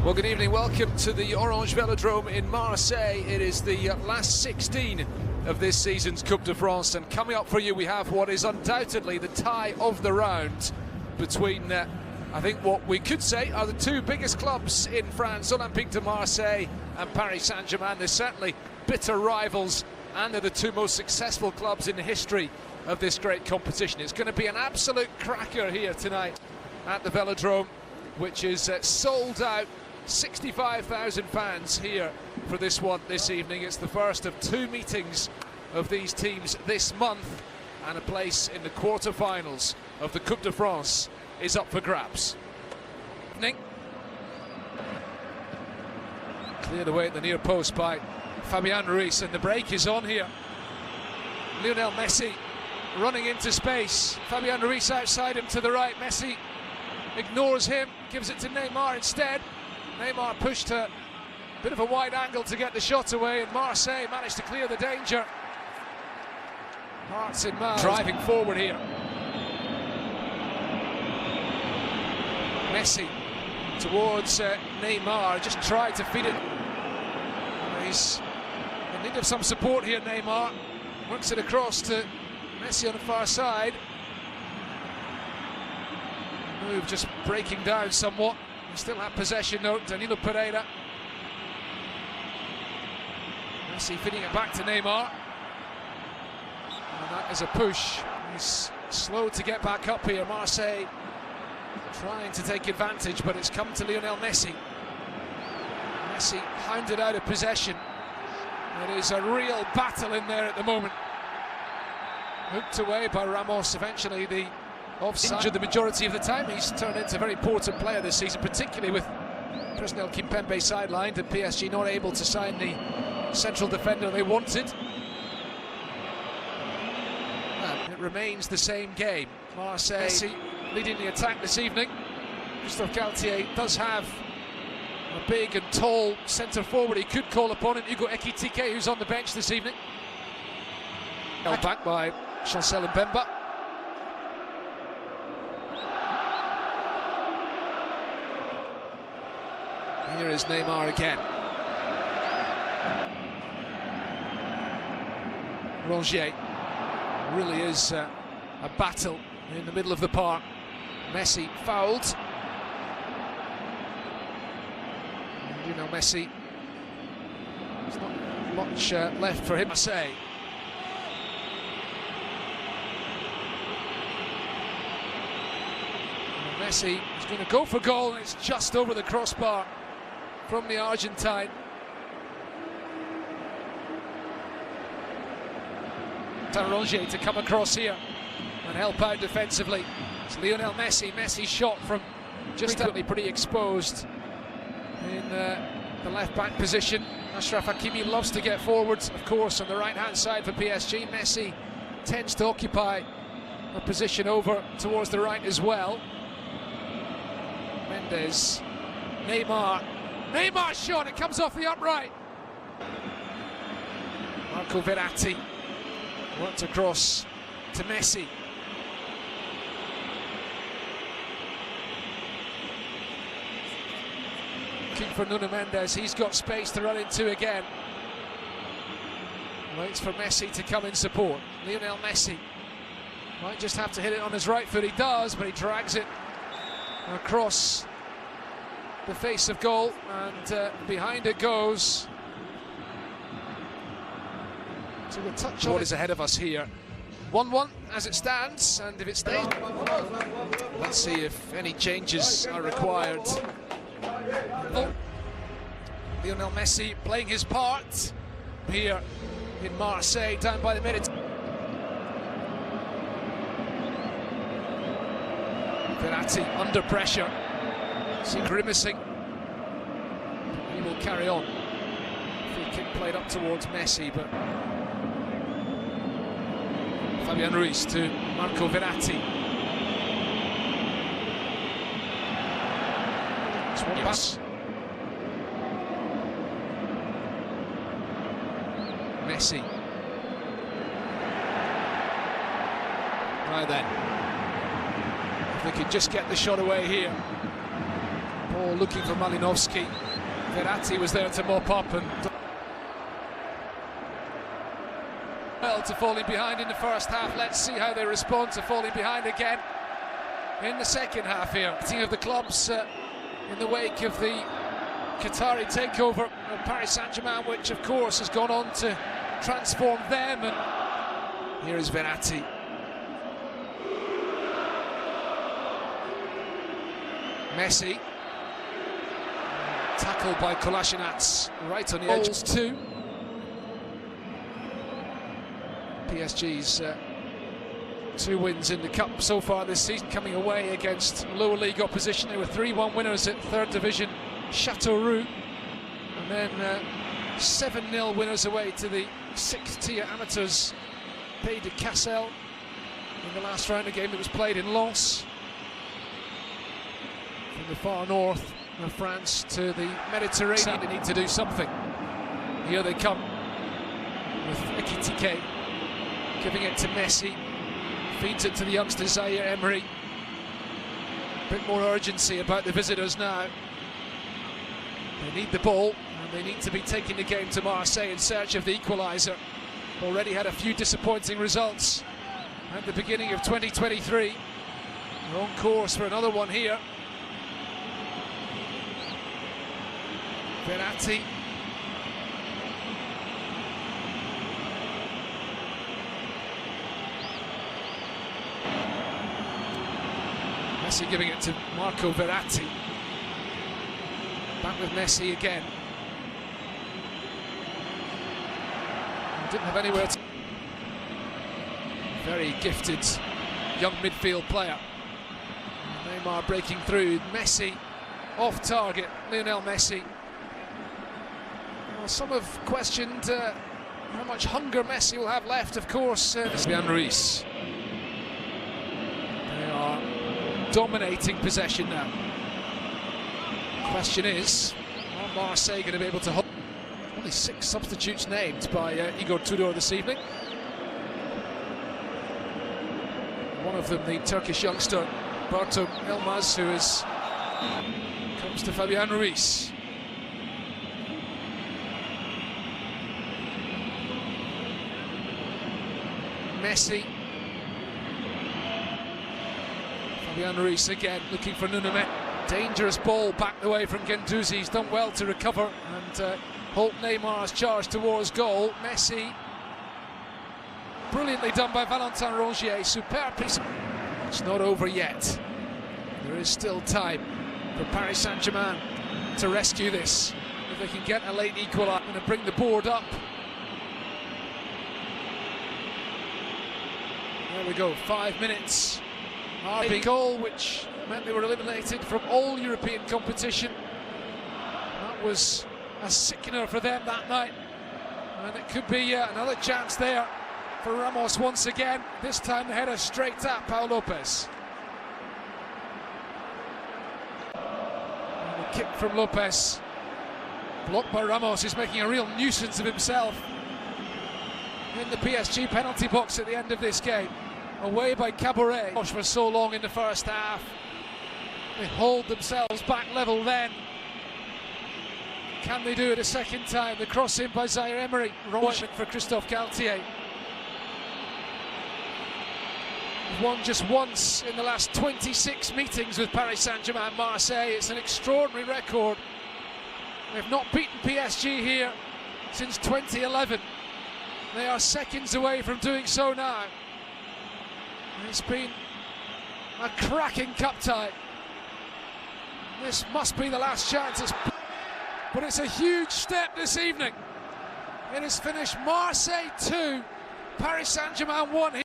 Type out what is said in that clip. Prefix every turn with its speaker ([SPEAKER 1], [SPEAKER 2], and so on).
[SPEAKER 1] Well, good evening. Welcome to the Orange Velodrome in Marseille. It is the last 16 of this season's Coupe de France, and coming up for you we have what is undoubtedly the tie of the round between I think what we could say are the two biggest clubs in France, Olympique de Marseille and Paris Saint-Germain. They're certainly bitter rivals, and they're the two most successful clubs in the history of this great competition. It's going to be an absolute cracker here tonight at the Velodrome, which is sold out. 65,000 fans here for this one this evening. It's the first of two meetings of these teams this month, and a place in the quarter-finals of the Coupe de France is up for grabs. Cleared away at the near post by Fabian Ruiz, and the break is on here. Lionel Messi running into space. Fabian Ruiz outside him to the right. Messi ignores him, gives it to Neymar instead. Neymar pushed a bit of a wide angle to get the shot away, and Marseille managed to clear the danger. Hearts in mouth, driving forward here. Messi towards Neymar, just tried to feed it. He's in need of some support here, Neymar. Works it across to Messi on the far side. Move just breaking down somewhat. Still have possession though, Danilo Pereira. Messi feeding it back to Neymar. And that is a push. He's slow to get back up here. Marseille trying to take advantage, but it's come to Lionel Messi. Messi hounded out of possession. It is a real battle in there at the moment. Hooked away by Ramos. Eventually the offside. Injured the majority of the time. He's turned into a very important player this season, particularly with Presnel Kimpembe sidelined and PSG not able to sign the central defender they wanted. And it remains the same game. Marseille leading the attack this evening. Christophe Galtier does have a big and tall centre forward he could call upon, and Hugo Ekitike, who's on the bench this evening. Held back by Chancel Mbemba. Here is Neymar again. Rongier really is a battle in the middle of the park. Messi fouled. Lionel Messi, there's not much left for him to say. Messi is going to go for goal, and it's just over the crossbar from the Argentine. Rongier to come across here and help out defensively. It's Lionel Messi. Messi's shot from just pretty exposed in the left-back position. Achraf Hakimi loves to get forwards, of course, on the right-hand side for PSG. Messi tends to occupy a position over towards the right as well. Mendes, Neymar shot, it comes off the upright. Marco Verratti worked across to Messi. Looking for Nuno Mendes, he's got space to run into again. Waits for Messi to come in support. Lionel Messi might just have to hit it on his right foot, he does, but he drags it across the face of goal, and behind it goes. So the touch on what is ahead of us here. 1-1 as it stands, and if it stays, let's see if any changes are required. Lionel Messi playing his part here in Marseille, down by the minute. Verratti under pressure, see grimacing. He will carry on. Free kick played up towards Messi, but Fabian Ruiz to Marco Verratti. It's one pass. Messi. Right then. If they could just get the shot away here. Ball looking for Malinowski. Verratti was there to mop up and well to falling behind in the first half. Let's see how they respond to falling behind again in the second half here. Team of the clubs in the wake of the Qatari takeover of Paris Saint-Germain, which of course has gone on to transform them. And here is Verratti. Messi. Tackled by Kolasinac right on the edge. Two. PSG's 2 wins in the Cup so far this season, coming away against lower league opposition. They were 3-1 winners at 3rd Division Châteauroux, and then 7-0 winners away to the 6th tier amateurs Pays de Cassel in the last round, a game that was played in Lens. From the far north of France to the Mediterranean, they need to do something. Here they come with Ekitike giving it to Messi, feeds it to the youngster Zaire Emery. A bit more urgency about the visitors now. They need the ball, and they need to be taking the game to Marseille in search of the equaliser. Already had a few disappointing results at the beginning of 2023. They're on course for another one here. Verratti. Messi giving it to Marco Verratti. Back with Messi again. Didn't have anywhere to... Very gifted young midfield player. Neymar breaking through. Messi off target. Lionel Messi. Well, some have questioned how much hunger Messi will have left, of course. Bayern Ruiz. They are dominating possession now. Question is, are Marseille going to be able to hold? Only 6 substitutes named by Igor Tudor this evening. One of them, the Turkish youngster Bartom Elmaz, who comes to Fabian Ruiz. Messi. Fabian Ruiz again looking for Nuno Mendes. Dangerous ball back the way from Guendouzi. He's done well to recover and halt Neymar's charge towards goal. Messi, brilliantly done by Valentin Rongier. Superb piece. It's not over yet. There is still time for Paris Saint-Germain to rescue this. If they can get a late equaliser and bring the board up. There we go, 5 minutes. A goal which meant they were eliminated from all European competition. That was a sickener for them that night, and it could be another chance there for Ramos once again. This time the header straight at Pau Lopez. And a kick from Lopez, blocked by Ramos. He's making a real nuisance of himself in the PSG penalty box at the end of this game. Away by Cabaret for so long in the first half. They hold themselves back level then. Can they do it a second time? The cross in by Zaire Emery. Wrong for Christophe Galtier. Won just once in the last 26 meetings with Paris Saint-Germain Marseille. It's an extraordinary record. They've not beaten PSG here since 2011. They are seconds away from doing so now. It's been a cracking cup tie. This must be the last chance. But it's a huge step this evening. It has finished Marseille 2, Paris Saint-Germain 1.